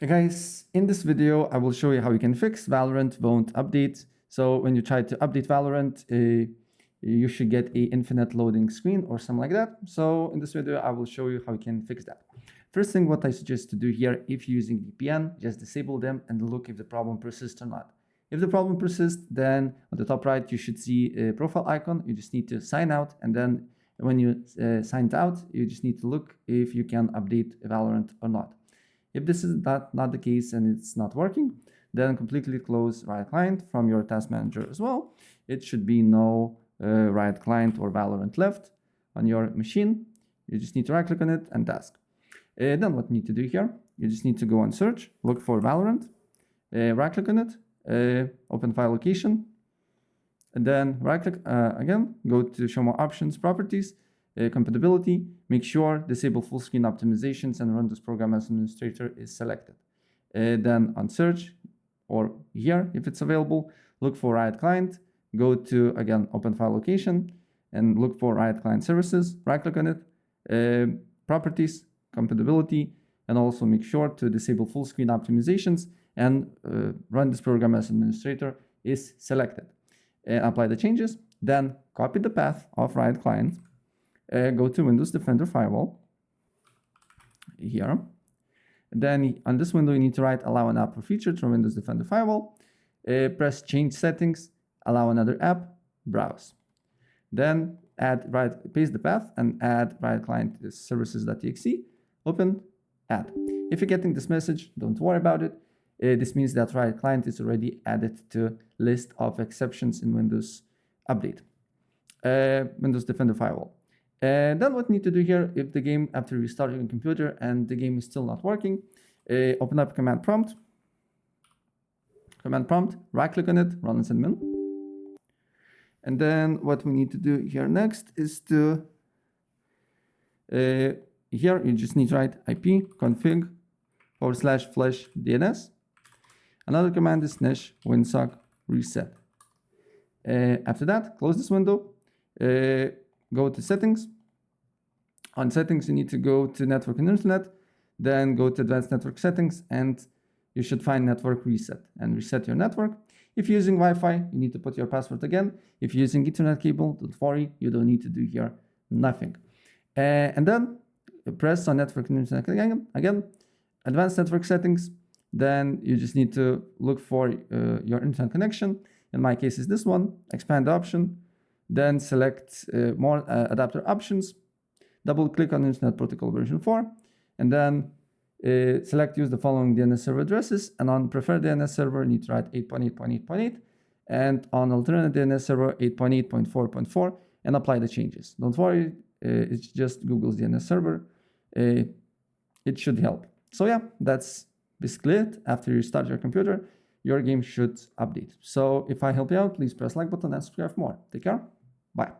Hey guys, in this video, I will show you how you can fix Valorant Won't update. So when you try to update Valorant, you should get a infinite loading screen or something like that. So in this video, I will show you how you can fix that. First thing, what I suggest to do here, if you're using VPN, just disable them and look if the problem persists or not. If the problem persists, then on the top right, you should see a profile icon. You just need to sign out. And then when you signed out, you just need to look if you can update Valorant or not. If this is not the case and it's not working, then completely close Riot Client from your task manager as well. It should be no Riot Client or Valorant left on your machine. You just need to right click on it and task. Then what you need to do here, you just need to go on search, look for Valorant, right click on it, open file location, and then right click again, go to show more options, properties, compatibility, make sure disable full screen optimizations and run this program as administrator is selected. Then on search or here, if it's available, look for Riot Client, go to again, open file location and look for Riot Client services, right click on it, properties, compatibility, and also make sure to disable full screen optimizations and run this program as administrator is selected. Apply the changes, then copy the path of Riot Client, go to Windows Defender Firewall here. Then on this window, you need to write allow an app or feature through Windows Defender Firewall. Press change settings, allow another app, browse. Then paste the path and add Riot Client services.exe, open, add. If you're getting this message, don't worry about it. This means that Riot Client is already added to list of exceptions in Windows Update, Windows Defender Firewall. And then what you need to do here, if the game, after you restart your computer and the game is still not working, open up command prompt, right click on it, run as admin. And then what we need to do here next is to, here you just need to write IP config /flash DNS. Another command is /winsock reset. After that, close this window, go to settings. On settings, you need to go to network and internet, then go to advanced network settings, and you should find network reset and reset your network. If you're using Wi-Fi, you need to put your password again. If you're using Ethernet cable, don't worry, you don't need to do here nothing. And then press on network and internet again, advanced network settings. Then you just need to look for your internet connection. In my case is this one, expand the option. Then select more adapter options, double click on Internet Protocol version 4, and then select use the following DNS server addresses, and on preferred DNS server, you need to write 8.8.8.8, and on alternate DNS server, 8.8.4.4, and apply the changes. Don't worry, it's just Google's DNS server. It should help. So yeah, that's basically it. After you start your computer, your game should update. So if I help you out, please press like button and subscribe for more. Take care. Bye.